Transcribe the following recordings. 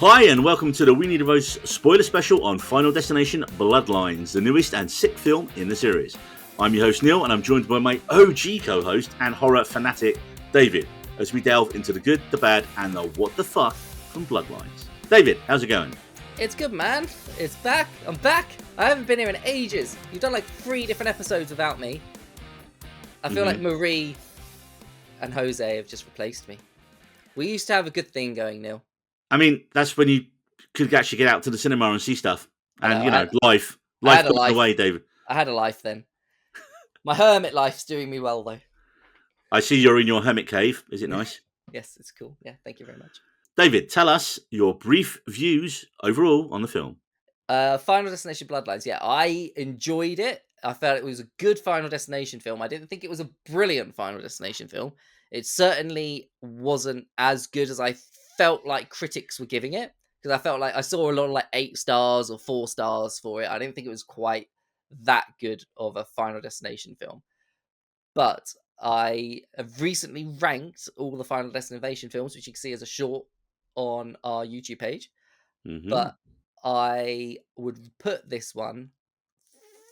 Hi, and welcome to the WTF Spoiler Special on Final Destination Bloodlines, the newest and sixth film in the series. I'm your host, Neil, and I'm joined by my OG co-host and horror fanatic, David, as we delve into the good, the bad, and the what the fuck from Bloodlines. David, how's it going? It's good, man. It's back. I'm back. I haven't been here in ages. You've done like 3 different episodes without me. I feel like Marie and Jose have just replaced me. We used to have a good thing going, Neil. I mean, that's when you could actually get out to the cinema and see stuff. And, life got away, David. I had a life then. My hermit life's doing me well, though. I see you're in your hermit cave. Is it nice? Yes, it's cool. Yeah, thank you very much. David, tell us your brief views overall on the film. Final Destination Bloodlines. Yeah, I enjoyed it. I felt it was a good Final Destination film. I didn't think it was a brilliant Final Destination film. It certainly wasn't as good as I felt like critics were giving it, because I felt like I saw a lot of like 8 stars or 4 stars for it. I didn't think it was quite that good of a Final Destination film. But I have recently ranked all the Final Destination films, which you can see as a short on our YouTube page. But I would put this one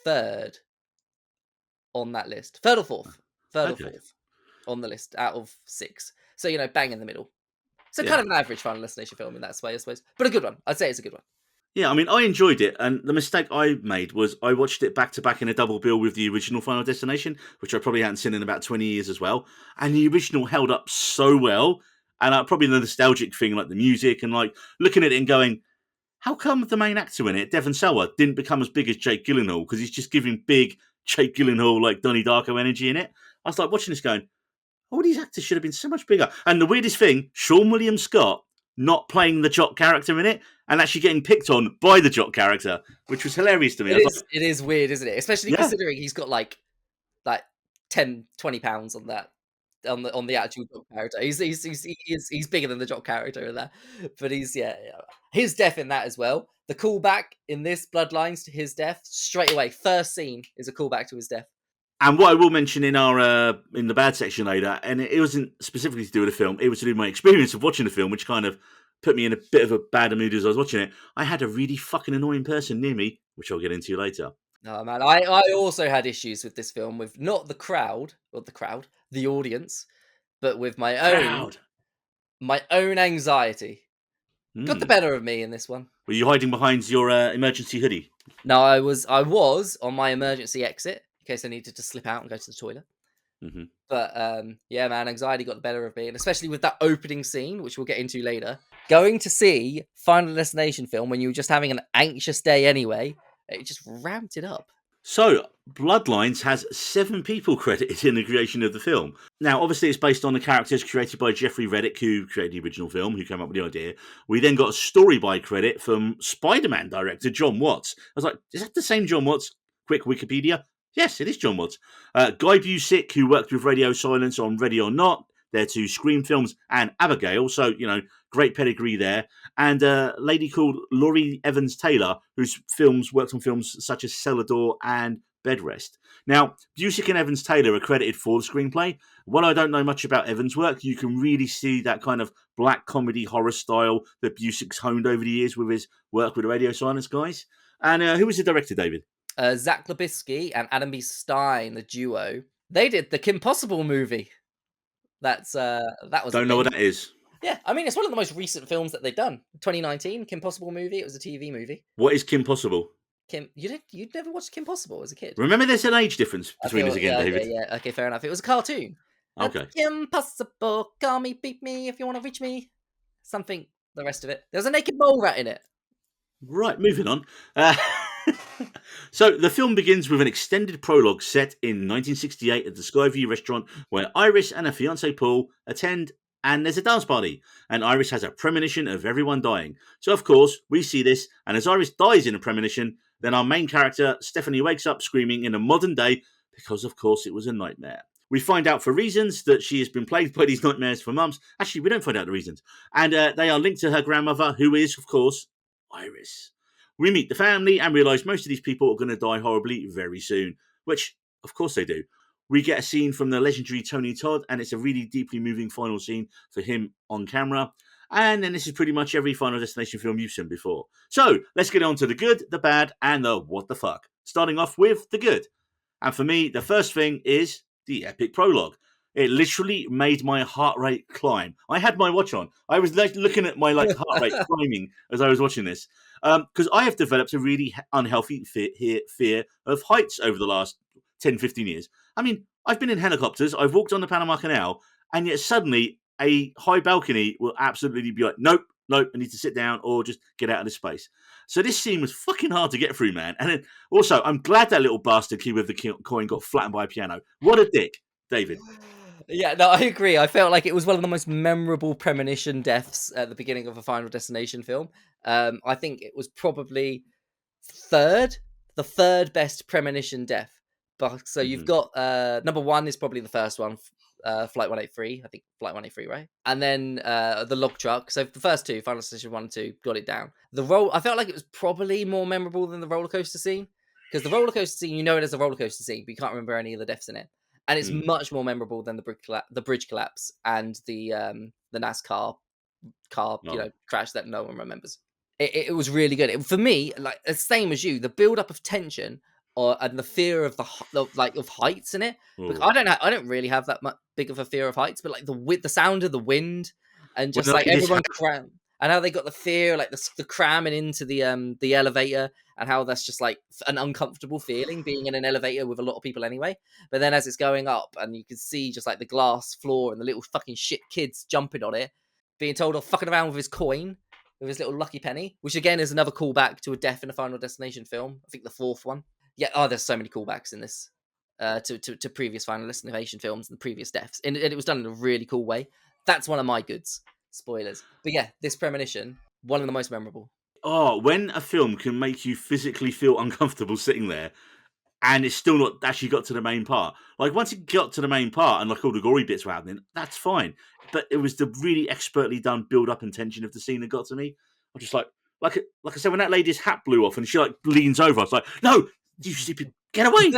third on that list. Third or fourth on the list out of 6. So, bang in the middle. So kind of an average Final Destination film in that way, I suppose. But a good one. I'd say it's a good one. Yeah, I mean, I enjoyed it. And the mistake I made was I watched it back-to-back in a double bill with the original Final Destination, which I probably hadn't seen in about 20 years as well. And the original held up so well. And probably the nostalgic thing, like the music, and like looking at it and going, how come the main actor in it, Devon Sawa, didn't become as big as Jake Gyllenhaal? Because he's just giving big Jake Gyllenhaal, like Donnie Darko energy in it. I was like watching this going, all these actors should have been so much bigger. And the weirdest thing, Sean William Scott not playing the Jock character in it and actually getting picked on by the Jock character, which was hilarious to me. It is weird, isn't it? Especially considering he's got like 10, 20 pounds on that. On the actual Jock character, he's bigger than the Jock character in that, but his death in that as well. The callback in this Bloodlines to his death straight away. First scene is a callback to his death. And what I will mention in our in the bad section later, and it wasn't specifically to do with the film, it was to do with my experience of watching the film, which kind of put me in a bit of a bad mood as I was watching it. I had a really fucking annoying person near me, which I'll get into later. Oh man, I also had issues with this film with not the crowd, the audience, but with my own anxiety. Got the better of me in this one. Were you hiding behind your emergency hoodie? No, I was on my emergency exit in case I needed to slip out and go to the toilet. But man, anxiety got the better of me, and especially with that opening scene, which we'll get into later. Going to see Final Destination film when you were just having an anxious day anyway, it just ramped it up. So, Bloodlines has 7 people credited in the creation of the film. Now, obviously, it's based on the characters created by Jeffrey Reddick, who created the original film, who came up with the idea. We then got a story by credit from Spider-Man director John Watts. I was like, is that the same John Watts? Quick Wikipedia. Yes, it is John Watts. Guy Busick, who worked with Radio Silence on Ready or Not, their 2 Scream films, and Abigail. So, great pedigree there. And a lady called Laurie Evans Taylor, whose worked on films such as Cellar Door and Bedrest. Now, Busick and Evans Taylor are credited for the screenplay. While I don't know much about Evans' work, you can really see that kind of black comedy horror style that Busick's honed over the years with his work with the Radio Silence guys. And who was the director, David? Zach Labisky and Adam B. Stein, the duo. They did the Kim Possible movie. That was. Don't know what that is. Yeah, I mean, it's one of the most recent films that they've done. 2019, Kim Possible movie. It was a TV movie. What is Kim Possible? You'd never watched Kim Possible as a kid? Remember, there's an age difference between us again, David. Yeah, okay, fair enough. It was a cartoon. Okay. Kim Possible, call me, beat me if you want to reach me. Something, the rest of it. There was a naked mole rat in it. Right, moving on. So the film begins with an extended prologue set in 1968 at the Skyview restaurant where Iris and her fiancé Paul attend, and there's a dance party, and Iris has a premonition of everyone dying. So of course we see this, and as Iris dies in a premonition, then our main character Stephanie wakes up screaming in a modern day because of course it was a nightmare. We find out for reasons that she has been plagued by these nightmares for months. Actually, we don't find out the reasons, and they are linked to her grandmother, who is of course Iris. We meet the family and realise most of these people are going to die horribly very soon, which, of course, they do. We get a scene from the legendary Tony Todd, and it's a really deeply moving final scene for him on camera. And then this is pretty much every Final Destination film you've seen before. So let's get on to the good, the bad, and the what the fuck. Starting off with the good. And for me, the first thing is the epic prologue. It literally made my heart rate climb. I had my watch on. I was looking at my heart rate climbing as I was watching this, because I have developed a really unhealthy fear of heights over the last 10, 15 years. I mean, I've been in helicopters, I've walked on the Panama Canal, and yet suddenly a high balcony will absolutely be like, nope, nope, I need to sit down or just get out of this space. So this scene was fucking hard to get through, man. And then also, I'm glad that little bastard kid with the coin got flattened by a piano. What a dick, David. Yeah, no, I agree. I felt like it was one of the most memorable premonition deaths at the beginning of a Final Destination film. I think it was probably the third best premonition death. But so you've got number one is probably the first one, Flight 183. I think Flight 183, right? And then the log truck. So the first two, Final Destination 1 and 2, got it down. I felt like it was probably more memorable than the roller coaster scene, because the roller coaster scene, you know it as a roller coaster scene, but you can't remember any of the deaths in it. And it's much more memorable than the bridge collapse and the NASCAR car crash that no one remembers. It was really good. For me, like the same as you, the build up of tension and the fear of of heights in it. Because I don't really have that much big of a fear of heights, but like the sound of the wind and just like everyone cram, and how they got the fear, like the cramming into the elevator, and how that's just like an uncomfortable feeling being in an elevator with a lot of people anyway. But then as it's going up, and you can see just like the glass floor and the little fucking shit kids jumping on it, being told off, fucking around with his coin, with his little lucky penny, which again is another callback to a death in a Final Destination film. I think the fourth one. Yeah, there's so many callbacks in this to previous Final Destination films and the previous deaths, and it was done in a really cool way. That's one of my goods. Spoilers, but yeah, this premonition, one of the most memorable. Oh, when a film can make you physically feel uncomfortable sitting there, and it's still not actually got to the main part. Like once it got to the main part and like all the gory bits were happening, that's fine. But it was the really expertly done build up and tension of the scene that got to me. I'm just like I said, when that lady's hat blew off and she like leans over, I was like, no, you stupid, get away.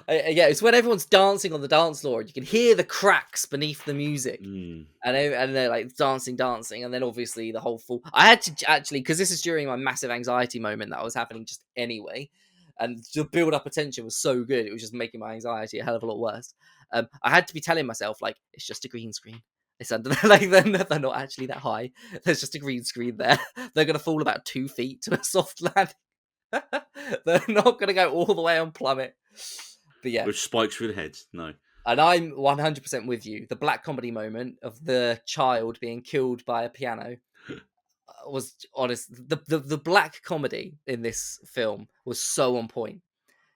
Yeah, it's when everyone's dancing on the dance floor and you can hear the cracks beneath the music, and they're like dancing, and then obviously the whole fall. I had to actually, because this is during my massive anxiety moment that was happening just anyway, and the build up attention was so good, it was just making my anxiety a hell of a lot worse. I had to be telling myself like, it's just a green screen. It's under like they're not actually that high. There's just a green screen there. They're gonna fall about 2 feet to a soft landing. They're not gonna go all the way and plummet. But yeah, with spikes through the heads. No, and I'm 100% with you. The black comedy moment of the child being killed by a piano was honest. The black comedy in this film was so on point.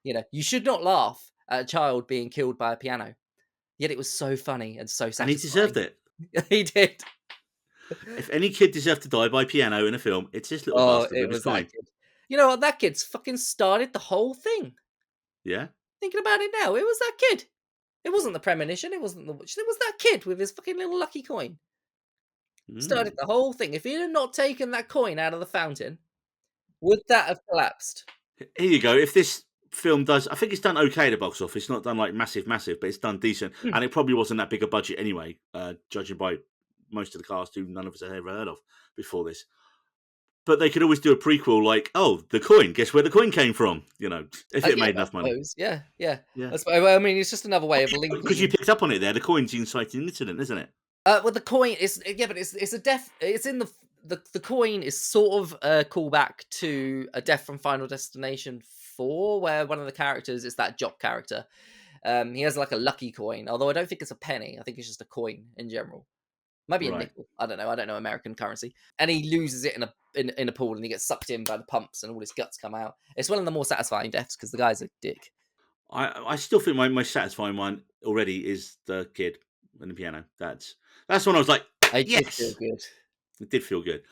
You know, you should not laugh at a child being killed by a piano, yet it was so funny and so satisfying. And he deserved it. He did. If any kid deserved to die by piano in a film, it's this little bastard with his coin. You know what? That kid's fucking started the whole thing. Yeah. Thinking about it now, it was that kid. It wasn't the premonition. It was that kid with his fucking little lucky coin. Started the whole thing. If he had not taken that coin out of the fountain, would that have collapsed? Here you go. If this film does, I think it's done okay at the box office. It's not done like massive, but it's done decent. And it probably wasn't that big a budget anyway, judging by most of the cast who none of us had ever heard of before this. But they could always do a prequel like, oh, the coin. Guess where the coin came from? You know, if it made enough money. Yeah. I mean, it's just another way of linking. Because you picked up on it there. The coin's the inciting incident, isn't it? Well, the coin is but it's a death. It's in the coin is sort of a callback to a death from Final Destination 4, where one of the characters is that jock character. He has like a lucky coin, although I don't think it's a penny. I think it's just a coin in general. Maybe a nickel. I don't know American currency. And he loses it in a pool, and he gets sucked in by the pumps, and all his guts come out. It's one of the more satisfying deaths because the guy's a dick. I still think my most satisfying one already is the kid and the piano. That's when I was like, yes, did feel good. It did feel good.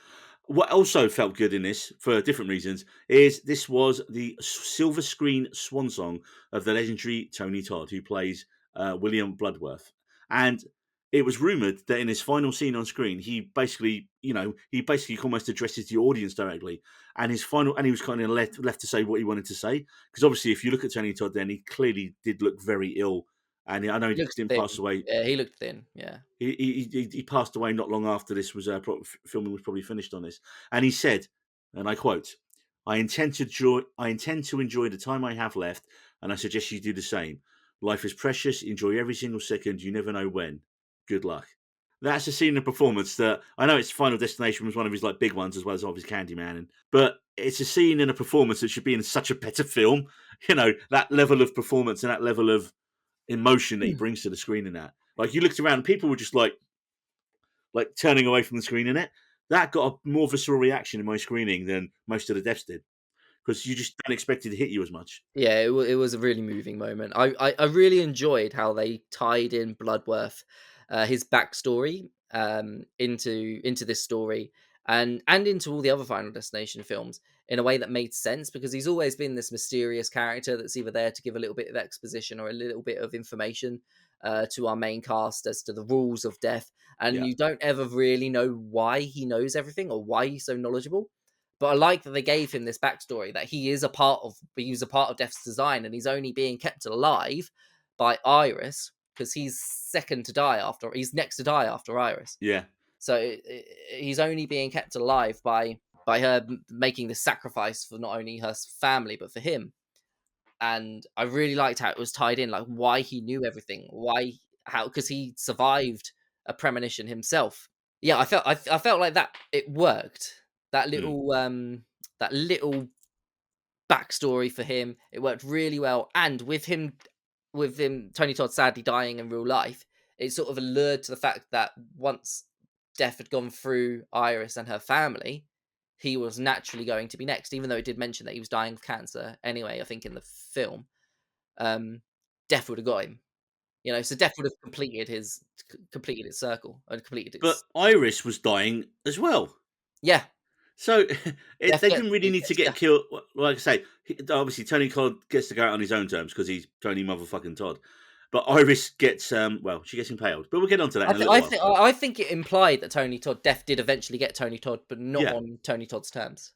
What also felt good in this, for different reasons, is this was the silver screen swan song of the legendary Tony Todd, who plays William Bloodworth. And it was rumoured that in his final scene on screen, he basically almost addresses the audience directly. And he was kind of left to say what he wanted to say. Because obviously, if you look at Tony Todd, then he clearly did look very ill And I know he He looks didn't thin. pass away. Yeah, he looked thin. Yeah. He passed away not long after this was filming was probably finished on this, and he said, and I quote, I intend to enjoy the time I have left, and I suggest you do the same. Life is precious. Enjoy every single second. You never know when. Good luck." That's a scene in a performance that I know it's Final Destination was one of his like big ones as well as obviously Candyman, but it's a scene in a performance that should be in such a better film. You know, that level of performance and that level of emotion that he brings to the screen in that. Like you looked around, and people were just like turning away from the screen in it. That got a more visceral reaction in my screening than most of the deaths did because you just don't expect it to hit you as much. Yeah, it was a really moving moment. I really enjoyed how they tied in Bloodworth, his backstory, into this story, and into all the other Final Destination films in a way that made sense because he's always been this mysterious character that's either there to give a little bit of exposition or a little bit of information to our main cast as to the rules of death, and Yeah, you don't ever really know why he knows everything or why he's so knowledgeable. But I like that they gave him this backstory that he was a part of Death's design, and he's only being kept alive by Iris because he's next to die after Iris. yeah, So he's only being kept alive by her making this sacrifice for not only her family but for him. And I really liked how it was tied in, like why he knew everything, why how because he survived a premonition himself. Yeah, I felt like that it worked. That mm, little backstory for him, it worked really well. And with him Tony Todd sadly dying in real life, it sort of allured to the fact that once death had gone through Iris and her family, he was naturally going to be next, even though it did mention that he was dying of cancer anyway, I think in the film. Um, Death would have got him. So Death would have completed his circle and completed but its Iris was dying as well. yeah. So Death they gets didn't really need to yeah. get killed. Like I say, obviously Tony Todd gets to go out on his own terms because he's Tony motherfucking Todd. But Iris gets she gets impaled. But we'll get onto that in a little while. I think it implied that Tony Todd Death did eventually get Tony Todd, but not Yeah, on Tony Todd's terms,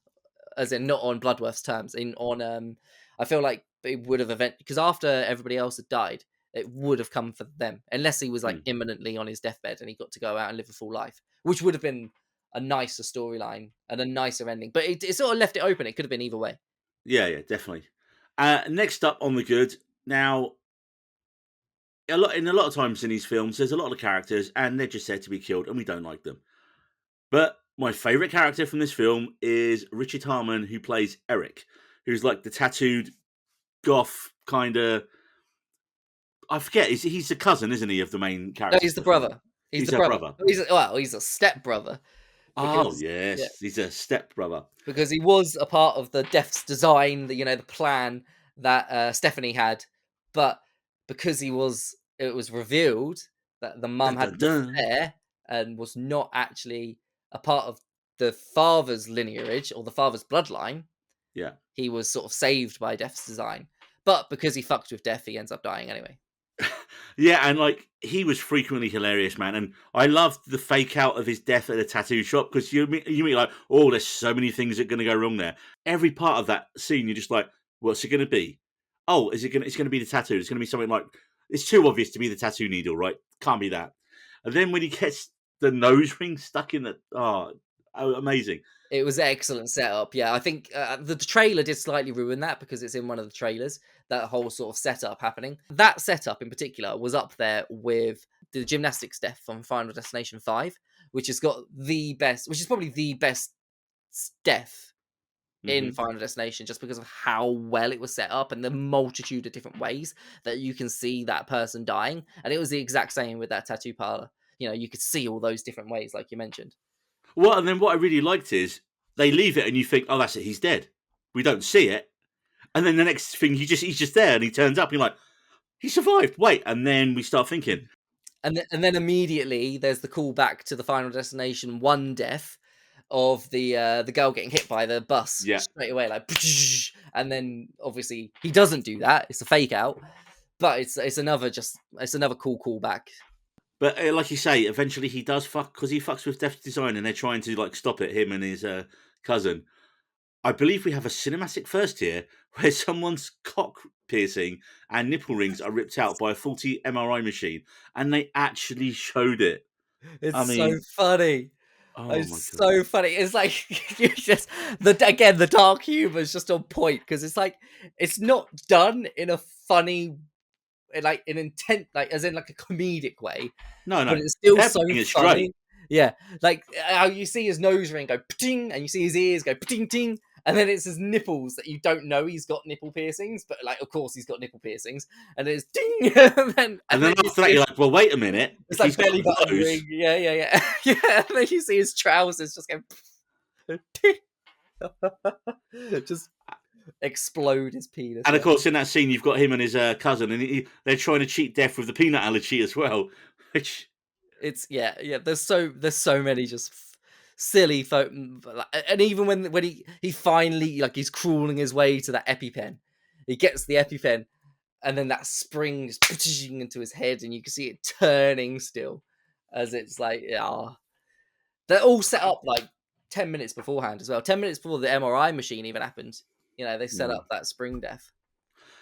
as in not on Bloodworth's terms. I feel like it would have because after everybody else had died, it would have come for them, unless he was like mm, imminently on his deathbed and he got to go out and live a full life, which would have been a nicer storyline and a nicer ending. But it sort of left it open. It could have been either way. yeah, definitely. Next up on the good now. A lot of times in these films, there's a lot of characters, and they're just said to be killed, and we don't like them. But my favorite character from this film is Richard Harmon, who plays Eric, who's like the tattooed goth kind of. I forget. He's the cousin, isn't he, of the main No, character? he's the brother. He's He's the her brother. brother. He's a step brother Oh because yeah, yes, he's a step brother. because he was a part of the Death's design, the plan that Stephanie had, but because it was revealed that the Dun, mum had dun, an dun. affair and was not actually a part of the father's lineage or the father's bloodline. Yeah. He was sort of saved by Death's design, but because he fucked with Death, he ends up dying anyway. Yeah, and like he was frequently hilarious, man. And I loved the fake out of his death at the tattoo shop because you mean like, oh, there's so many things that are going to go wrong there. Every part of that scene, you're just like, what's it going to be? Oh, is it going? It's going to be the tattoo. It's going to be something like it's too obvious to be the tattoo needle, right? Can't be that. And then when he gets the nose ring stuck in the amazing. It was excellent setup. Yeah, I think the trailer did slightly ruin that because it's in one of the trailers. That whole sort of setup happening. That setup in particular was up there with the gymnastics death from Final Destination 5, which has got which is probably the best death in Hmm. Final Destination, just because of how well it was set up and the multitude of different ways that you can see that person dying. And it was the exact same with that tattoo parlor. You could see all those different ways, like you mentioned. Well, and then what I really liked is they leave it, and you think, oh, that's it. He's dead. We don't see it, and then the next thing he's just there, and he turns up. And you're like, he survived. Wait, and then we start thinking, And then immediately there's the callback to the Final Destination 1 death of the girl getting hit by the bus yeah. straight away, like, and then obviously he doesn't do that. It's a fake out, but it's another cool callback. But like you say, eventually he does fuck because he fucks with Death's design, and they're trying to like stop it. Him and his cousin. I believe we have a cinematic first here where someone's cock piercing and nipple rings are ripped out by a faulty MRI machine, and they actually showed it. I It's so mean, funny. oh my It's god. so funny. It's like you just the dark humor is just on point because it's like it's not done in a funny, like an intent, like as in like a comedic way, No, but no. it's still They're so playing it straight. funny. Yeah, like how you see his nose ring go ting, and you see his ears go ting ting, and then it's his nipples that you don't know he's got nipple piercings, but like of course he's got nipple piercings, and it's ting, And and then then you after that, see you're like, well, wait a minute. it's If like he's got belly button those, ring, yeah, yeah, yeah, yeah. And then you see his trousers just go just explode his penis. and of Yeah, course, in that scene, you've got him and his cousin, and they're trying to cheat death with the peanut allergy as well. Which, it's yeah. There's so many just silly and even when he finally like he's crawling his way to that EpiPen, he gets the EpiPen, and then that spring is pushing into his head, and you can see it turning still as it's like they're all set up like 10 minutes beforehand as well. 10 minutes before the MRI machine even happened. You know, they set mm. up that spring death.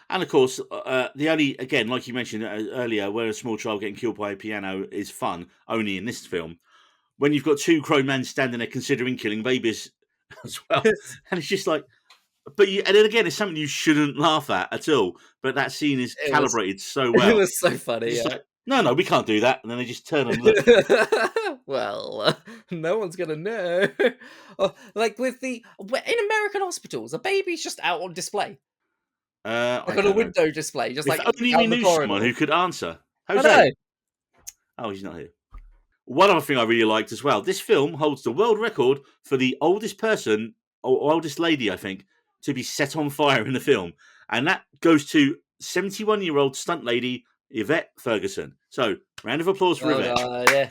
And of course, the only, again, like you mentioned earlier, where a small child getting killed by a piano is fun, only in this film. When you've got two grown men standing there considering killing babies as well, and it's just like, and then again, it's something you shouldn't laugh at all. But that scene is It was calibrated so it well. was so funny, It's just yeah. like, no, we can't do that, and then they just turn and look. Well, no one's gonna know. Like in American hospitals, a baby's just out on display, I like on a don't know. window display, just If like only out we in the knew someone corridor. who could answer. I know. Jose. Oh, he's not here. One other thing I really liked as well. This film holds the world record for the oldest person or oldest lady, I think, to be set on fire in the film, and that goes to 71-year-old stunt lady Yvette Ferguson. So, round of applause for Well Yvette. done, yeah,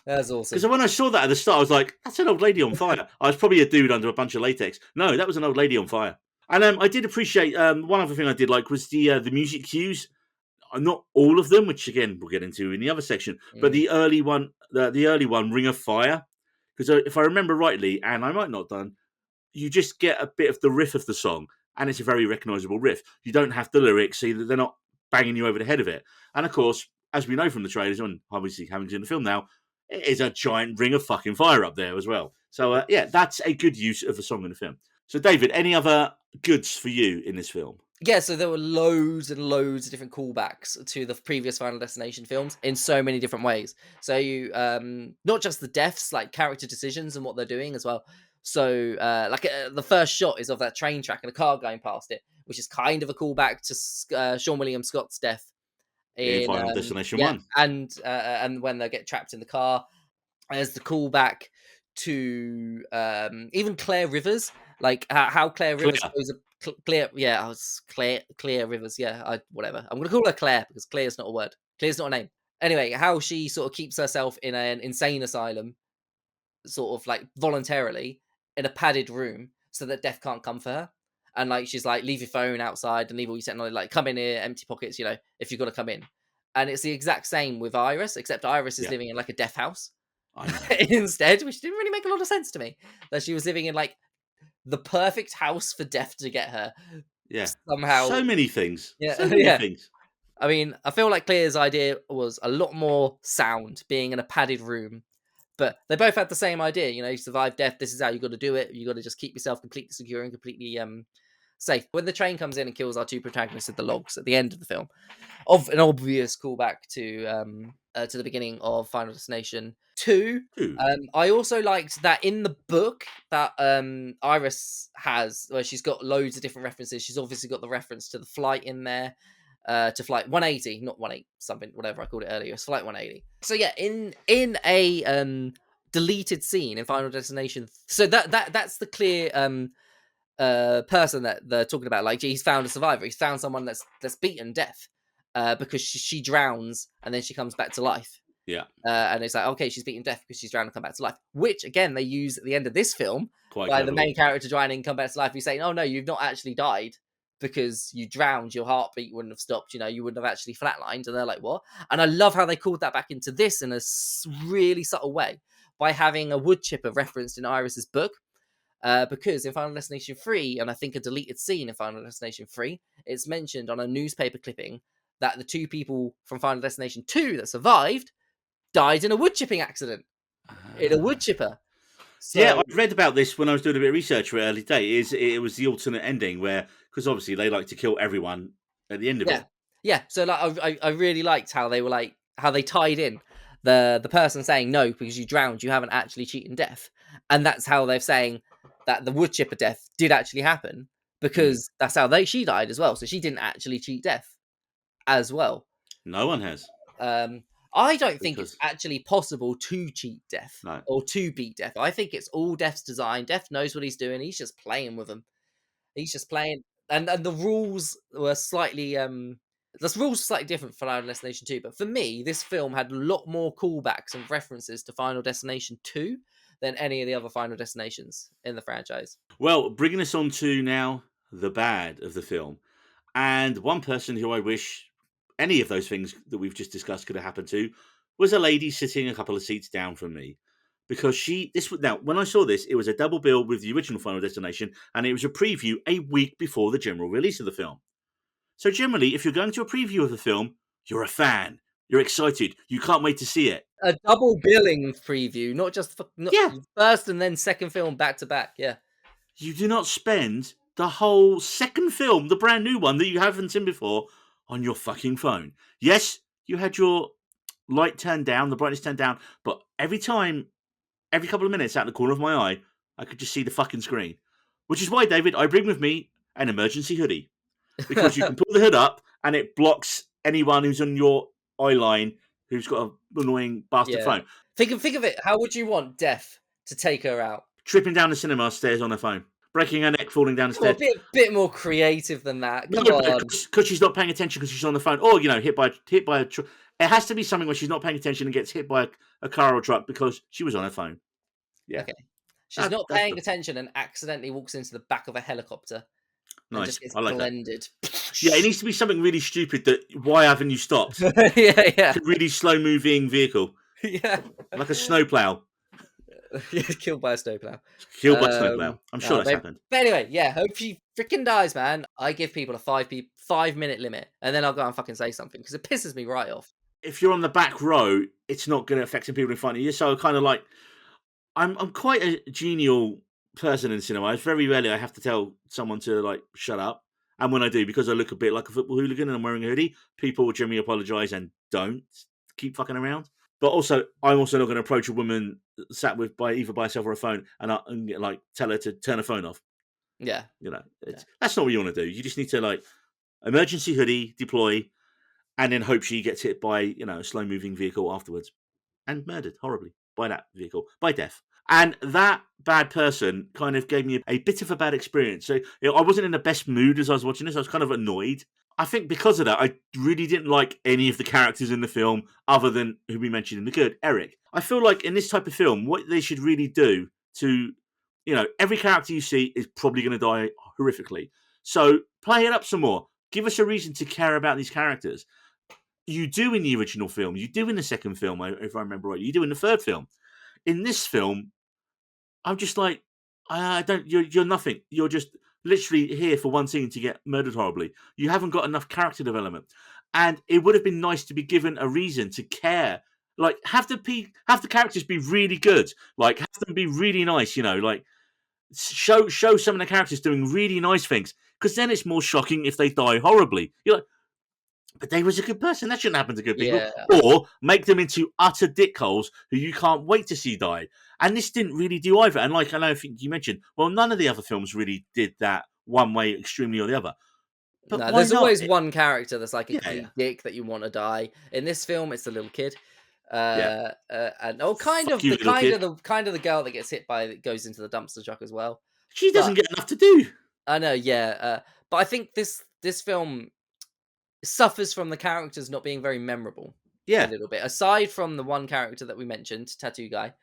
that's Because awesome. when I saw that at the start, I was like, "That's an old lady on fire." I was probably a dude under a bunch of latex. No, that was an old lady on fire. And I did appreciate one other thing I did like was the music cues. Not all of them, which again we'll get into in the other section, but Mm. the early one, the early one, Ring of Fire, because if I remember rightly, and I might not have done, you just get a bit of the riff of the song, and it's a very recognisable riff. You don't have the lyrics, so they're not banging you over the head of it. And of course, as we know from the trailers, and obviously having seen the film now, it is a giant ring of fucking fire up there as well. So yeah, that's a good use of a song in the film. So David, any other goods for you in this film? Yeah, so there were loads and loads of different callbacks to the previous Final Destination films in so many different ways. So you not just the deaths, like character decisions and what they're doing as well. So the first shot is of that train track and a car going past it, which is kind of a callback to Sean William Scott's death In in Final Destination yeah, 1. and when they get trapped in the car. There's the callback to even Claire Rivers, like how Claire Rivers Clear. goes. Claire, yeah, I was Claire Rivers, yeah, whatever. I'm gonna call her Claire because Claire's not a word. Claire's not a name. Anyway, how she sort of keeps herself in an insane asylum, sort of like voluntarily in a padded room, so that death can't come for her. And like she's like, leave your phone outside and leave all your technology. Like, come in here, empty pockets. You know, if you've got to come in. And it's the exact same with Iris, except Iris is Yeah, living in like a death house I know. instead, which didn't really make a lot of sense to me. That she was living in like the perfect house for death to get her Yeah. somehow. So many things. Yeah, So many yeah. things. I mean, I feel like Claire's idea was a lot more sound, being in a padded room. But they both had the same idea, you know, you survive death, this is how you got to do it. You got to just keep yourself completely secure and completely safe. When the train comes in and kills our two protagonists at the logs at the end of the film, of an obvious callback to the beginning of Final Destination 2. Two. I also liked that in the book that Iris has, where she's got loads of different references. She's obviously got the reference to the flight in there, to flight 180, not 18 something, whatever I called it earlier. It's flight 180. So yeah, in a deleted scene in Final Destination. So that's the clear person that they're talking about. Like, he's found a survivor. He's found someone that's beaten death because she drowns and then she comes back to life. Yeah. And it's like, okay, she's beaten death because she's drowned and come back to life. Which again they use at the end of this film, Quite by the cleverly. main character drowning and come back to life. He's saying, "Oh no, you've not actually died because you drowned. Your heartbeat wouldn't have stopped. You know, you wouldn't have actually flatlined." And they're like, "What?" And I love how they called that back into this in a really subtle way by having a wood chipper referenced in Iris's book. Because in Final Destination 3, and I think a deleted scene in Final Destination 3, it's mentioned on a newspaper clipping that the 2 people from Final Destination 2 that survived died in a wood chipping accident. In a wood chipper. Yeah, So I read about this when I was doing a bit of research for early day. It was the alternate ending where, because obviously they like to kill everyone at the end of yeah, it. yeah. So like, I really liked how they were like how they tied in the person saying no because you drowned, you haven't actually cheated death, and that's how they're saying that the wood chipper death did actually happen Mm. because that's how she died as well. So she didn't actually cheat death as well. No one has, Um, I don't think it's because actually possible to cheat death no, or to beat death. I think it's all Death's design. Death knows what he's doing. He's just playing with them. He's just playing, and the rules were slightly the rules were slightly different for Final Destination 2. But for me, this film had a lot more callbacks and references to Final Destination 2 than any of the other Final Destinations in the franchise. Well, bringing us on to now the bad of the film, and one person who I wish any of those things that we've just discussed could have happened to was a lady sitting a couple of seats down from me. Because this was now, when I saw this, it was a double bill with the original Final Destination, and it was a preview a week before the general release of the film. So generally, if you're going to a preview of the film, you're a fan, you're excited, you can't wait to see it. A double billing preview, not just not Yeah, first and then second film back to back. Yeah, you do not spend the whole second film, the brand new one that you haven't seen before, on your fucking phone. Yes, you had your light turned down, the brightness turned down, but every couple of minutes out the corner of my eye, I could just see the fucking screen. Which is why, David, I bring with me an emergency hoodie. Because you can pull the hood up and it blocks anyone who's on your eye line who's got an annoying bastard yeah. phone. Think of it. How would you want Death to take her out? Tripping down the cinema stairs on her phone. Breaking her neck, falling down the Come on, stairs. bit more creative than that. No, Come on. because she's not paying attention because she's on the phone. Or, hit by a truck. It has to be something where she's not paying attention and gets hit by a car or truck because she was on her phone. Yeah. Okay. She's not That's paying attention and accidentally walks into the back of a helicopter and nice. just gets I like that. blended. Yeah, it needs to be something really stupid that, why haven't you stopped? yeah, yeah. It's a really slow moving vehicle. Yeah. Like a snowplow. Killed by a snowplow. Killed by a snowplow. I'm sure that's happened. But anyway, yeah, hope she freaking dies, man. I give people a 5 minute limit and then I'll go and fucking say something because it pisses me right off. If you're on the back row, it's not going to affect some people in front of you. So kind of like, I'm quite a genial person in cinema. It's very rarely I have to tell someone to like shut up. And when I do, because I look a bit like a football hooligan and I'm wearing a hoodie, people will generally apologise and don't keep fucking around. But also, I'm also not going to approach a woman sat with either by herself or a phone and like tell her to turn her phone off. Yeah. That's not what you want to do. You just need to like emergency hoodie, deploy, and then hope she gets hit by a slow moving vehicle afterwards and murdered horribly by that vehicle, by death. And that bad person kind of gave me a bit of a bad experience. So I wasn't in the best mood as I was watching this. I was kind of annoyed. I think because of that, I really didn't like any of the characters in the film other than who we mentioned in the good, Eric. I feel like in this type of film, what they should really do to, every character you see is probably going to die horrifically. So play it up some more. Give us a reason to care about these characters. You do in the original film. You do in the second film, if I remember right. You do in the third film. In this film, I'm just like, I don't. You're nothing. You're just literally here for one scene to get murdered horribly. You haven't got enough character development, and it would have been nice to be given a reason to care. Like have the characters be really good. Like have them be really nice. Like show some of the characters doing really nice things. Because then it's more shocking if they die horribly. You're like, but they was a good person. That shouldn't happen to good people. Yeah. Or make them into utter dickholes who you can't wait to see die. And this didn't really do either. And like I think you mentioned, well, none of the other films really did that one way extremely or the other. But No, why there's not? always one character that's like a Yeah, complete yeah. dick that you want to die. In this film, it's the little kid. Yeah. And Fuck you, little kid. kind of the girl that gets hit by that goes into the dumpster truck as well. She doesn't But get enough to do. I know, yeah. But I think this film suffers from the characters not being very memorable. Yeah. A little bit. Aside from the one character that we mentioned, Tattoo Guy.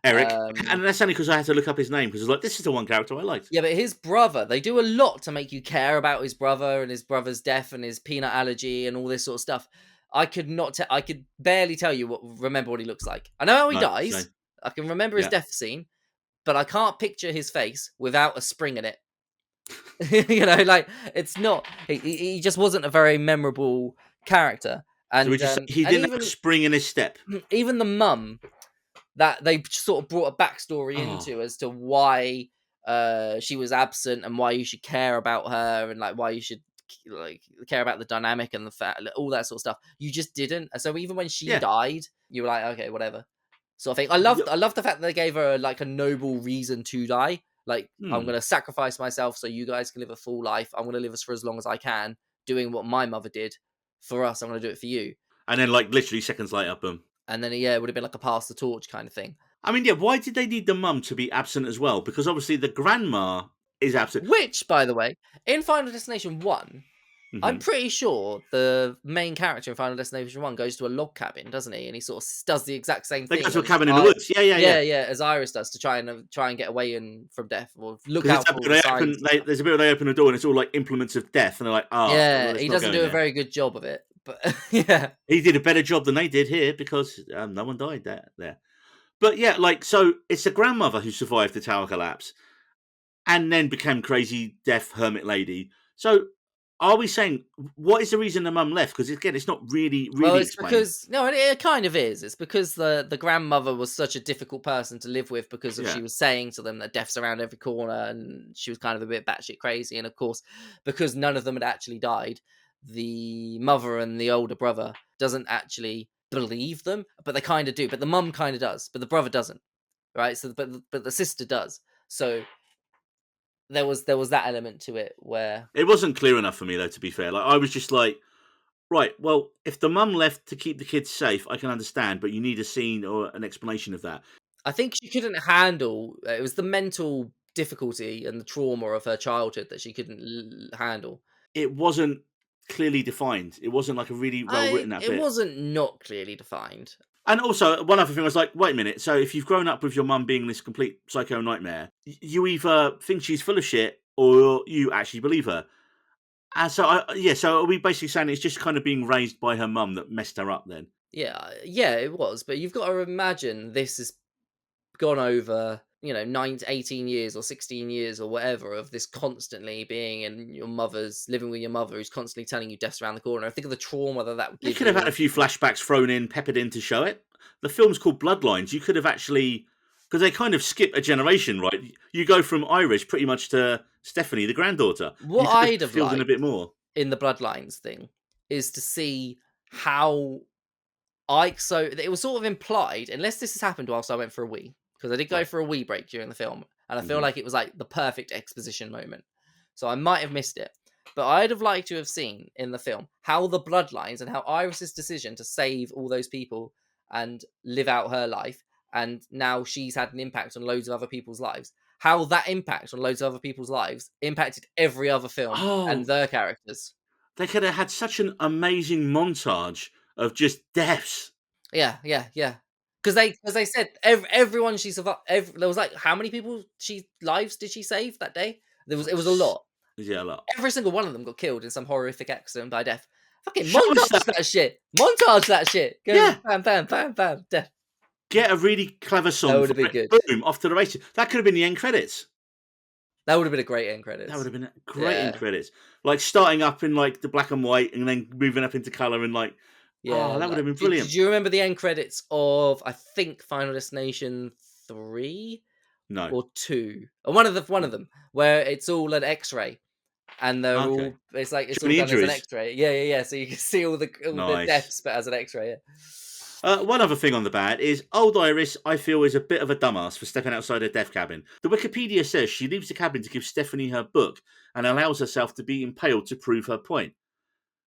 Eric. And that's only because I had to look up his name because I was like, this is the one character I liked. Yeah, but his brother, they do a lot to make you care about his brother and his brother's death and his peanut allergy and all this sort of stuff. I could barely tell you remember what he looks like. I know how he dies. Same. I can remember his death scene, but I can't picture his face without a spring in it. You know, like it's not. He just wasn't a very memorable character, So we and just say he and didn't have a spring in his step. even the mum that they sort of brought a backstory Oh. into as to why she was absent and why you should care about her and like why you should like care about the dynamic and the fact all that sort of stuff. You just didn't. So even when she died, you were like, okay, whatever, sort of thing. I loved the fact that they gave her like a noble reason to die. Like, I'm going to sacrifice myself so you guys can live a full life. I'm going to live for as long as I can, doing what my mother did for us. I'm going to do it for you. And then, like, literally seconds later, boom. And then, it would have been like a pass the torch kind of thing. I mean, why did they need the mum to be absent as well? Because obviously the grandma is absent. Which, by the way, in Final Destination 1, I'm pretty sure the main character in Final Destination 1 goes to a log cabin, doesn't he? And he sort of does the exact same thing. They go to a cabin in the woods. Yeah, as Iris does, to try and get away from death or look out for the signs. There's a bit where they open the door and it's all like implements of death, and they're like, well, he doesn't do a very good job of it. But yeah, he did a better job than they did here because no one died there. But yeah, like, so it's the grandmother who survived the tower collapse and then became crazy deaf hermit lady. So are we saying, what is the reason the mum left? Because again, it's not really well, it's explained. because it kind of is. It's because the grandmother was such a difficult person to live with because she was saying to them that death's around every corner, and she was kind of a bit batshit crazy. And of course, because none of them had actually died, the mother and the older brother doesn't actually believe them, but they kind of do. But the mum kind of does, but the brother doesn't, right? So, but the sister does. So there was that element to it where it wasn't clear enough for me, though. To be fair, like I was just like, right, well, if the mum left to keep the kids safe, I can understand, but you need a scene or an explanation of that. I think she couldn't handle. It was the mental difficulty and the trauma of her childhood that she couldn't handle. It wasn't clearly defined. It wasn't like a really well written. It wasn't not clearly defined. And also, one other thing, I was like, wait a minute. So if you've grown up with your mum being this complete psycho nightmare, you either think she's full of shit or you actually believe her. And so, so are we basically saying it's just kind of being raised by her mum that messed her up then? Yeah, it was. But you've got to imagine this has gone over, 18 years or 16 years or whatever of this constantly being in living with your mother who's constantly telling you death's around the corner. I think of the trauma that would give you. You could have had a few flashbacks peppered in to show it. The film's called Bloodlines. You could have actually, because they kind of skip a generation, right? You go from Iris pretty much to Stephanie, the granddaughter. What I'd have filled liked in a bit more in the Bloodlines thing is to see how so it was sort of implied, unless this has happened whilst I went for a wee, because I did go for a wee break during the film, and I feel like it was like the perfect exposition moment. So I might have missed it. But I'd have liked to have seen in the film how the Bloodlines and how Iris's decision to save all those people and live out her life, and now she's had an impact on loads of other people's lives, how that impact on loads of other people's lives impacted every other film and their characters. They could have had such an amazing montage of just deaths. Yeah. Because they said everyone she survived. There was like, how many people lives did she save that day? It was a lot. Yeah, a lot. Every single one of them got killed in some horrific accident by death. Fucking montage that shit. Montage that shit. Go, bam, bam, bam, bam, death. Get a really clever song. That would have been good. Boom, off to the races. That could have been the end credits. That would have been a great end credits. That would have been a great end credits. Like starting up in like the black and white and then moving up into colour and like, that would have been brilliant. Did you remember the end credits of, I think, Final Destination 3? No. Or 2? Or one of them, where it's all an X-ray. And they're all, it's like, it's all done as an X-ray. Yeah. So you can see all the deaths, but as an X-ray, One other thing on the bad is old Iris, I feel, is a bit of a dumbass for stepping outside her death cabin. The Wikipedia says she leaves the cabin to give Stephanie her book and allows herself to be impaled to prove her point.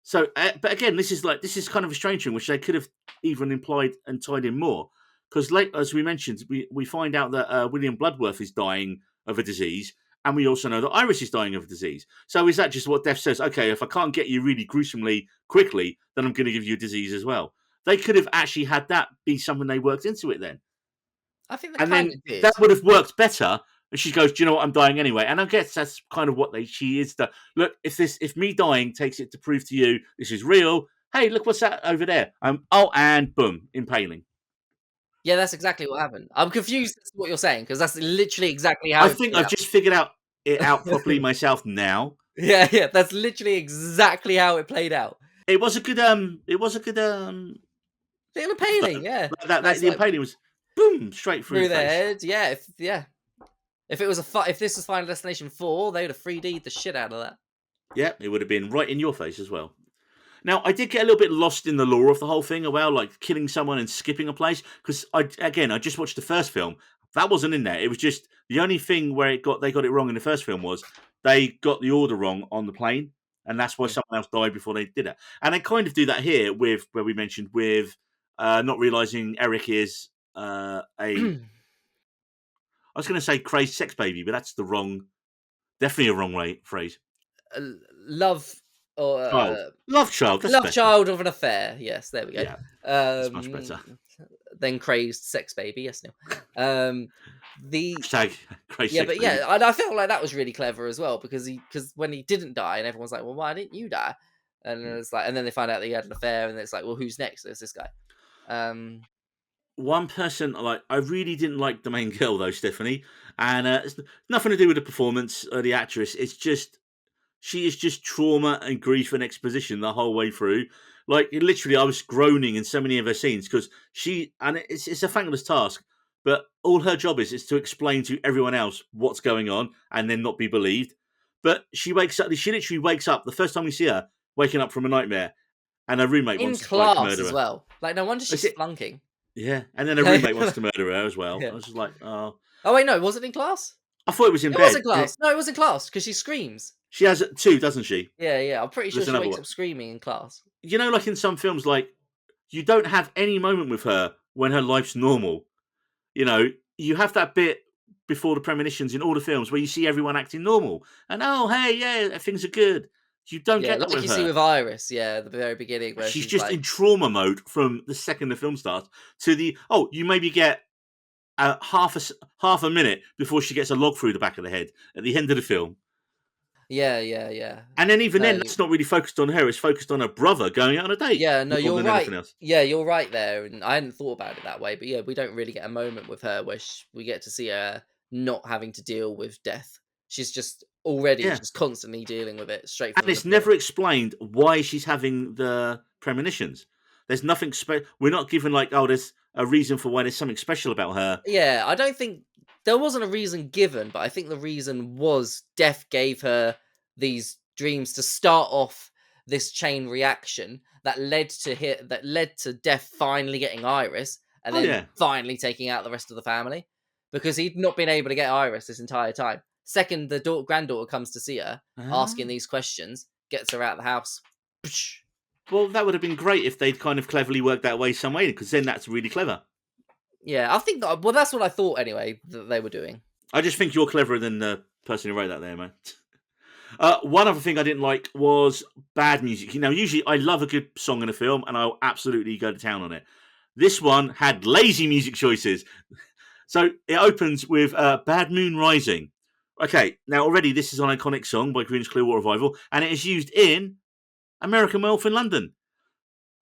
So, but again, this is kind of a strange thing, which they could have even implied and tied in more. Because, as we mentioned, we find out that William Bloodworth is dying of a disease, and we also know that Iris is dying of a disease. So is that just what death says? Okay, if I can't get you really gruesomely quickly, then I'm going to give you a disease as well. They could have actually had that be something they worked into it then. I think did. That would have worked better. And she goes, "Do you know what? I'm dying anyway." And I guess that's kind of what she is. Look, if me dying takes it to prove to you this is real. Hey, look what's that over there. And boom, impaling. Yeah, that's exactly what happened. I'm confused as to what you're saying because that's literally exactly how I it think played I've out. just figured out it out properly myself now. Yeah, yeah, that's literally exactly how it played out. It was a good The though. impaling, yeah. Like that That's the like impaling was boom straight through through the their face. head. Yeah, yeah. If it was if this was Final Destination 4, they would have 3D'd the shit out of that. Yeah, it would have been right in your face as well. Now, I did get a little bit lost in the lore of the whole thing, well, like killing someone and skipping a place, because I just watched the first film. That wasn't in there. It was just the only thing where they got it wrong in the first film was they got the order wrong on the plane, and that's why Mm. someone else died before they did it. And they kind of do that here with where we mentioned with not realizing Eric is a. I was going to say crazed sex baby, but that's definitely a wrong phrase. Love or Child, love child. That's love better. child of an affair. Yes, there we go. Yeah, that's much better. Then crazed sex baby. Yes, Neil. The Hashtag crazed Yeah, sex but baby. yeah, I felt like that was really clever as well because when he didn't die and everyone's like, well, why didn't you die? And it's like, and then they find out that he had an affair, and it's like, well, who's next? There's this guy. Um, One person I really didn't like the main girl though, Stephanie, and it's nothing to do with the performance or the actress. It's just she is just trauma and grief and exposition the whole way through. Like literally, I was groaning in so many of her scenes because it's a thankless task, but all her job is to explain to everyone else what's going on and then not be believed. But she wakes up. She literally wakes up the first time we see her, waking up from a nightmare, and her roommate in wants to like class murder as her. well. Like, no wonder Is she's it? flunking. Yeah, and then her roommate wants to murder her as well. I Yeah. was just like, oh, Oh wait, no, was it in class? I thought it was in It was bed. in class. No, it was in class because she screams. She has two, doesn't she? Yeah, yeah. I'm pretty sure There's she another wakes one. up screaming in class. You know, like in some films, like you don't have any moment with her when her life's normal. You know, you have that bit before the premonitions in all the films where you see everyone acting normal and oh, hey, yeah, things are good. You don't Yeah, get that like with you see her. with Iris. Yeah, at the very beginning where She's she's just like, in trauma mode from the second the film starts to the you maybe get half a minute before she gets a log through the back of the head at the end of the film. yeah, yeah, yeah. And then even No, then, that's not really focused on her. It's focused on her brother going out on a date yeah, no, more you're than right. anything else. Yeah, you're right there, and I hadn't thought about it that way. But yeah, we don't really get a moment with her where we get to see her not having to deal with death. She's just already Yeah. just constantly dealing with it straight And from the it's beginning. never explained why she's having the premonitions. There's nothing we're not given like, oh, there's a reason for why there's something special about her. Yeah, I don't think there wasn't a reason given, but I think the reason was Death gave her these dreams to start off this chain reaction that led to Death finally getting Iris and Oh then yeah. finally taking out the rest of the family because he'd not been able to get Iris this entire time. Second, the granddaughter comes to see her, asking Ah. these questions, gets her out of the house. Well, that would have been great if they'd kind of cleverly worked that way some way, because then that's really clever. Yeah, I think well, that's what I thought anyway that they were doing. I just think you're cleverer than the person who wrote that there, man. One other thing I didn't like was bad music. You know, usually I love a good song in a film and I'll absolutely go to town on it. This one had lazy music choices. So it opens with Bad Moon Rising. Okay, now already this is an iconic song by Creedence Clearwater Revival, and it is used in American Werewolf in London.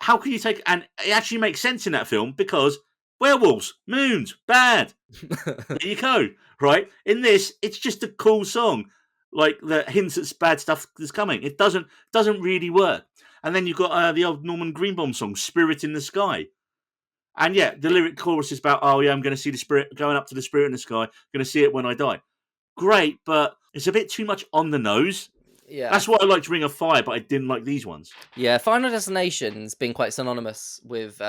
How can you take... And it actually makes sense in that film because werewolves, moons, bad. There you go, right? In this, it's just a cool song, like that hints at bad stuff that's coming. It doesn't really work. And then you've got the old Norman Greenbaum song, "Spirit in the Sky," and yeah, the lyric chorus is about, oh yeah, I'm going to see the spirit, going up to the spirit in the sky, going to see it when I die. Great, but it's a bit too much on the nose. Yeah, That's why I liked Ring of Fire, but I didn't like these ones. yeah. Final Destination's been quite synonymous with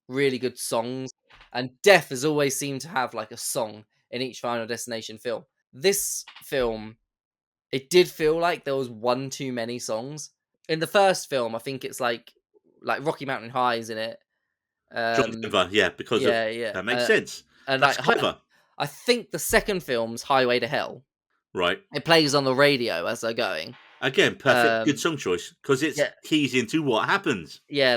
really good songs, and Death has always seemed to have like a song in each Final Destination film. This film, it did feel like there was one too many songs. In the first film, I think it's like Rocky Mountain High's in it. John Um, Denver, yeah, because of yeah, yeah, that makes sense. and That's clever, I think the second film's Highway to Hell. right? It plays on the radio as they're going. Again, perfect, good song choice because it's Yeah, keys into what happens. yeah,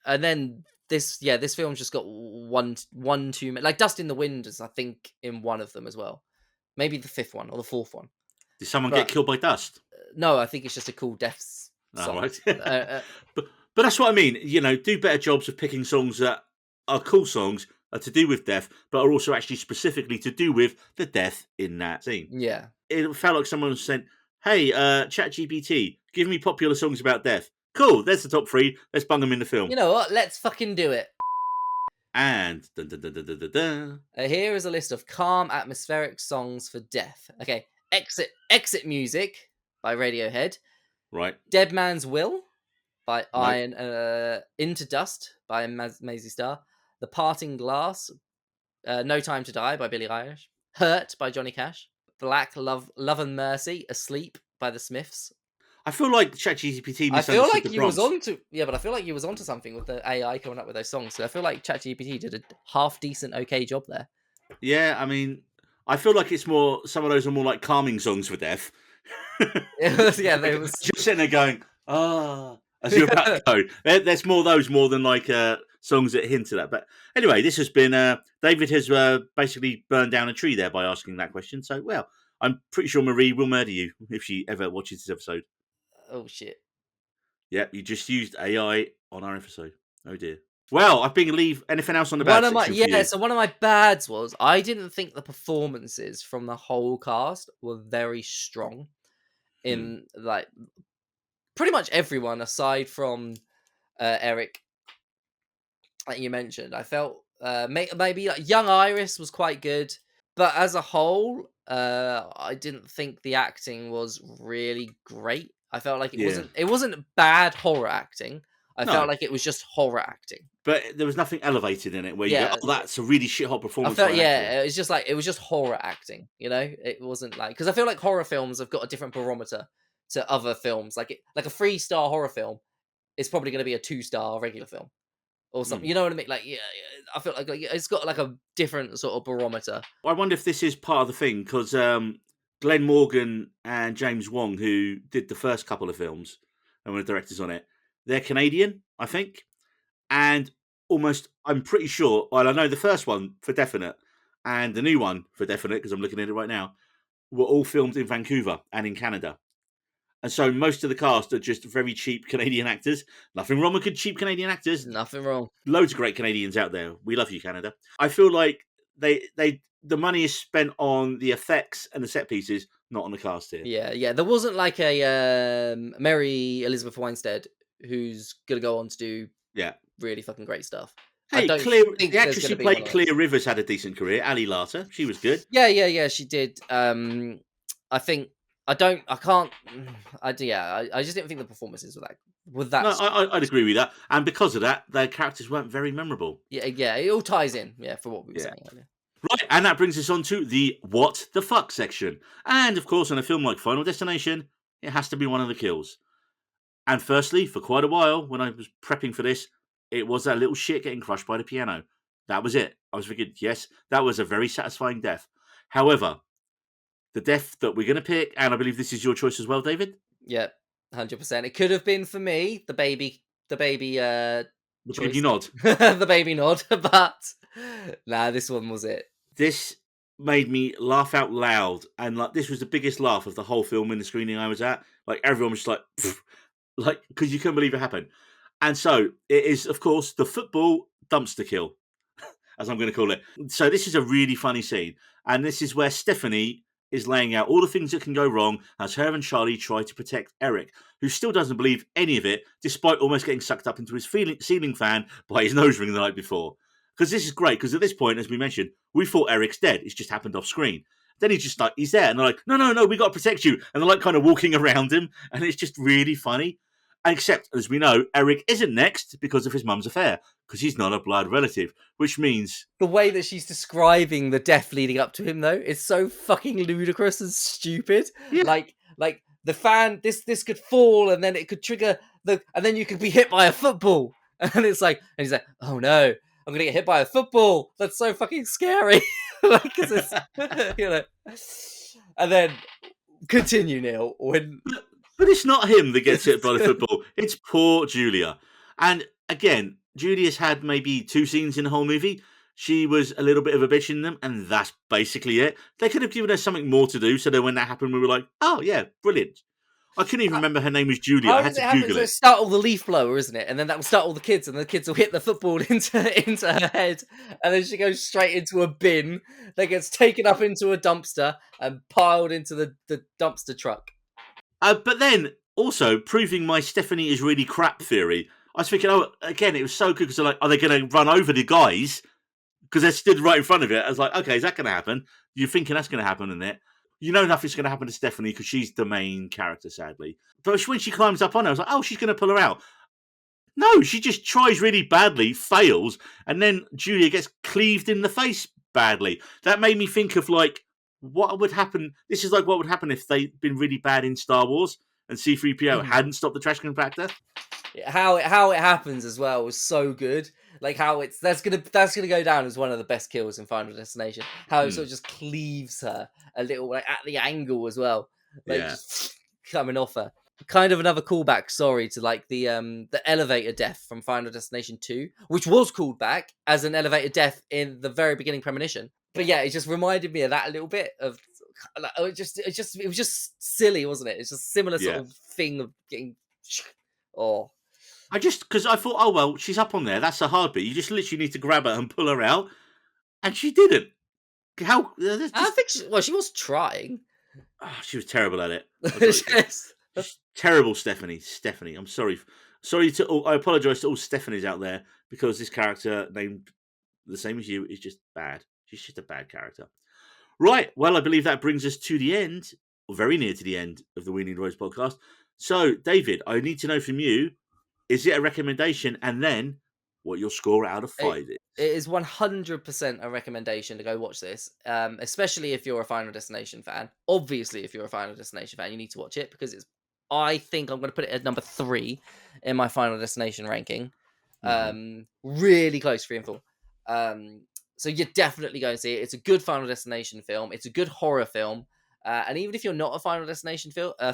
and then this film's just got one too many. Like Dust in the Wind is, I think, in one of them as well. Maybe the fifth one or the fourth one. Did someone get But killed by dust? no, I think it's just a cool Death's Oh, song. right. But that's what I mean. You know, do better jobs of picking songs that are cool songs, are to do with death, but are also actually specifically to do with the death in that scene. Yeah. It felt like someone said, "Hey, ChatGPT, give me popular songs about death." Cool, there's the top 3. Let's bung them in the film. You know what? Let's fucking do it. And dun, dun, dun, dun, dun, dun, dun. Here is a list of calm, atmospheric songs for death. Okay, Exit Music by Radiohead. Right. Dead Man's Will by No. Iron. Into Dust by Maisie Starr. The Parting Glass. No Time to Die by Billie Eilish. Hurt by Johnny Cash. Black Love and Mercy. Asleep by the Smiths. I feel like ChatGPT I feel misunderstood like the you was prompts. but I feel like you was onto something with the AI coming up with those songs. So I feel like ChatGPT did a half decent, okay job there. Yeah, I mean, I feel like it's more, some of those are more like calming songs for death. Yeah, they was Just sitting there going, as you're about to go. There's more of those more than like songs that hint at that. But anyway, this has been, David has basically burned down a tree there by asking that question. So, well, I'm pretty sure Marie will murder you if she ever watches this episode. Oh shit. Yep, you just used AI on our episode. Oh dear. Well, I think leave anything else on the bad One of my section for you. so one of my bads was I didn't think the performances from the whole cast were very strong in like pretty much everyone aside from Eric that you mentioned. I felt maybe like young Iris was quite good, but as a whole, I didn't think the acting was really great. I felt like it wasn't bad horror acting. I No. felt like it was just horror acting. But there was nothing elevated in it where you Yeah. go, "Oh, that's a really shit hot I performance." felt by an actor." it's just like it was just horror acting. You know, it wasn't like because I feel like horror films have got a different barometer to other films. Like like a 3-star horror film is probably going to be a 2-star regular film or something. You know what I mean? Like I feel like it's got like a different sort of barometer. I wonder if this is part of the thing because Glenn Morgan and James Wong, who did the first couple of films and were directors on it, they're Canadian, I think, and almost I'm pretty sure. Well, I know the first one for definite, and the new one for definite because I'm looking at it right now, were all filmed in Vancouver and in Canada. And so most of the cast are just very cheap Canadian actors. Nothing wrong with good cheap Canadian actors. Nothing wrong. Loads of great Canadians out there. We love you, Canada. I feel like the money is spent on the effects and the set pieces, not on the cast here. Yeah. There wasn't like a Mary Elizabeth Winstead who's gonna go on to do really fucking great stuff. Hey, I don't think the actress who played Clear Rivers had a decent career. Ali Larter, she was good. Yeah, she did. I think I just didn't think the performances were that. No, I'd agree with that. And because of that, their characters weren't very memorable. Yeah, it all ties in. Yeah, for what we were saying earlier. Right, and that brings us on to the what the fuck section. And of course, in a film like Final Destination, it has to be one of the kills. And firstly, for quite a while, when I was prepping for this, it was that little shit getting crushed by the piano. That was it. I was thinking, yes, that was a very satisfying death. However, the death that we're going to pick, and I believe this is your choice as well, David? Yeah, 100%. It could have been for me, the baby The baby nod. the baby nod, but nah, this one was it. This made me laugh out loud, and like this was the biggest laugh of the whole film in the screening I was at. Like everyone was just like because you couldn't believe it happened. And so it is, of course, the football dumpster kill, as I'm going to call it. So this is a really funny scene, and this is where Stephanie is laying out all the things that can go wrong as her and Charlie try to protect Eric, who still doesn't believe any of it, despite almost getting sucked up into his ceiling fan by his nose ring the night before. Because this is great, because at this point, as we mentioned, we thought Eric's dead. It's just happened off screen. Then he's just like, he's there. And they're like, no, we got to protect you. And they're like kind of walking around him. And it's just really funny. Except, as we know, Eric isn't next because of his mum's affair. Because he's not a blood relative. Which means... The way that she's describing the death leading up to him, though, is so fucking ludicrous and stupid. Yeah. Like the fan, this could fall and then it could trigger and then you could be hit by a football. And it's like, and he's like, oh no, I'm going to get hit by a football. That's so fucking scary. Like, cause it's, you know. And then continue, Neil. But it's not him that gets hit by the football. It's poor Julia. And again, Julia's had maybe 2 scenes in the whole movie. She was a little bit of a bitch in them, and that's basically it. They could have given her something more to do, so that when that happened, we were like, oh yeah, brilliant. I couldn't even remember her name was Julia. How I had does it to happen? Google So it. start all the leaf blower, isn't it? And then that will start all the kids, and the kids will hit the football into her head, and then she goes straight into a bin that gets taken up into a dumpster and piled into the dumpster truck. But then, also, proving my Stephanie is really crap theory, I was thinking, oh, again, it was so good because they're like, are they going to run over the guys? Because they stood right in front of it. I was like, okay, is that going to happen? You're thinking that's going to happen, isn't it? You know nothing's going to happen to Stephanie because she's the main character, sadly. But when she climbs up on her, I was like, oh, she's going to pull her out. No, she just tries really badly, fails, and then Julia gets cleaved in the face badly. That made me think of, like, what would happen. This is like what would happen if they'd been really bad in Star Wars and C-3PO hadn't stopped the trash compactor. How it happens as well was so good. Like how that's gonna go down as one of the best kills in Final Destination. How it sort of just cleaves her a little, like at the angle as well, like just coming off her. Kind of another callback, sorry, to like the elevator death from Final Destination 2, which was called back as an elevator death in the very beginning premonition. But yeah, it just reminded me of that a little bit of. Like, it was just silly, wasn't it? It's just similar sort of thing of getting. Oh. Because I thought, oh, well, she's up on there. That's a hard bit. You just literally need to grab her and pull her out. And she didn't. How? I think she was trying. Oh, she was terrible at it. Yes. Terrible, Stephanie. I'm sorry. I apologise to all Stephanies out there because this character named the same as you is just bad. She's just a bad character. Right. Well, I believe that brings us to the end, or very near to the end of the We Need Roads podcast. So, David, I need to know from you, is it a recommendation? And then what your score out of 5 is? It is 100% a recommendation to go watch this, especially if you're a Final Destination fan. Obviously, if you're a Final Destination fan, you need to watch it because I think I'm going to put it at number 3 in my Final Destination ranking. Really close, 3 and 4. So you're definitely going to see it. It's a good Final Destination film. It's a good horror film. And even if you're not a Final Destination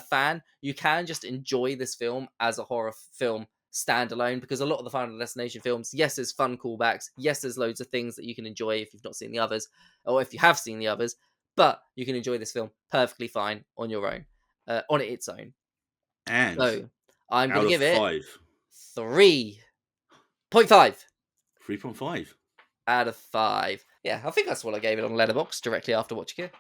fan, you can just enjoy this film as a horror film standalone, because a lot of the Final Destination films, yes, there's fun callbacks, yes, there's loads of things that you can enjoy if you've not seen the others, or if you have seen the others, but you can enjoy this film perfectly fine on your own, on its own. And so I'm going to give it 3.5. 3.5 out of 5. Yeah, I think that's what I gave it on Letterboxd directly after watching it.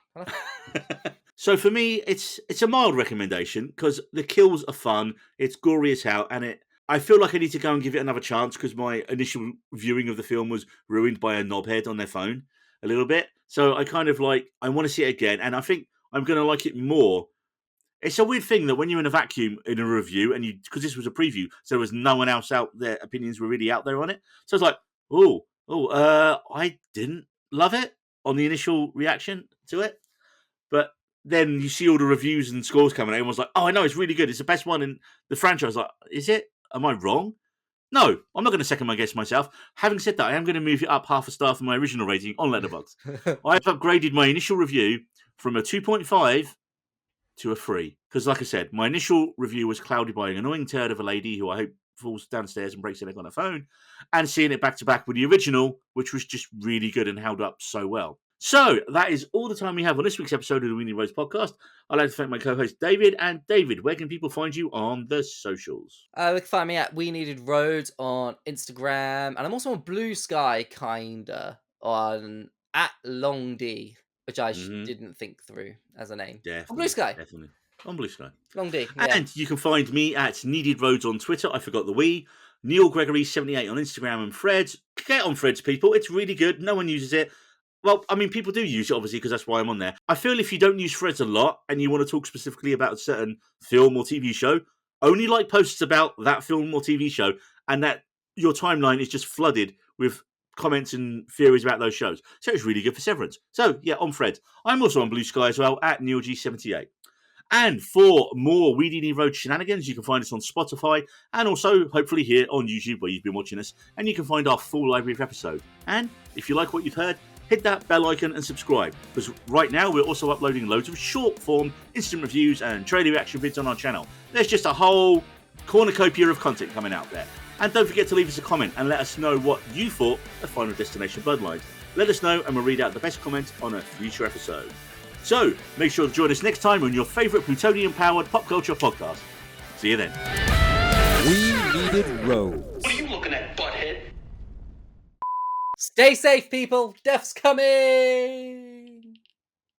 So for me, it's a mild recommendation because the kills are fun, it's gory as hell, and I feel like I need to go and give it another chance because my initial viewing of the film was ruined by a knobhead on their phone a little bit. So I kind of I want to see it again, and I think I'm going to like it more. It's a weird thing that when you're in a vacuum in a review, and because this was a preview, so there was no one else out there, opinions were really out there on it. So it's like, I didn't love it on the initial reaction to it. But then you see all the reviews and scores coming out, and everyone's like, oh, I know, it's really good. It's the best one in the franchise. Like, is it? Am I wrong? No, I'm not going to second my guess myself. Having said that, I am going to move it up half a star from my original rating on Letterboxd. I have upgraded my initial review from a 2.5 to a 3. Because, like I said, my initial review was clouded by an annoying turd of a lady who I hope falls downstairs and breaks her neck on her phone, and seeing it back to back with the original, which was just really good and held up so well. So, that is all the time we have on this week's episode of the We Need Roads podcast. I'd like to thank my co-host, David. And David, where can people find you on the socials? They can find me at We Needed Roads on Instagram. And I'm also on Blue Sky, kinda, on at Long D, which I didn't think through as a name. Definitely, on Blue Sky. Definitely. On Blue Sky. Long D, yeah. And you can find me at Needed Roads on Twitter. I forgot the we. Neil Gregory 78 on Instagram and Threads. Get on Threads, people. It's really good. No one uses it. Well, I mean, people do use it, obviously, because that's why I'm on there. I feel if you don't use Threads a lot and you want to talk specifically about a certain film or TV show, only like posts about that film or TV show, and that your timeline is just flooded with comments and theories about those shows. So it's really good for Severance. So, yeah, on Threads. I'm also on Blue Sky as well, at NeilG78. And for more We Need Road shenanigans, you can find us on Spotify and also, hopefully, here on YouTube where you've been watching us. And you can find our full library of episodes. And if you like what you've heard, hit that bell icon and subscribe, because right now we're also uploading loads of short form instant reviews and trailer reaction vids on our channel. There's just a whole cornucopia of content coming out there. And don't forget to leave us a comment and let us know what you thought of Final Destination Bloodlines. Let us know and we'll read out the best comments on a future episode. So, make sure to join us next time on your favourite plutonium-powered pop culture podcast. See you then. We needed roads. What are you looking at, butthead? Stay safe, people. Death's coming.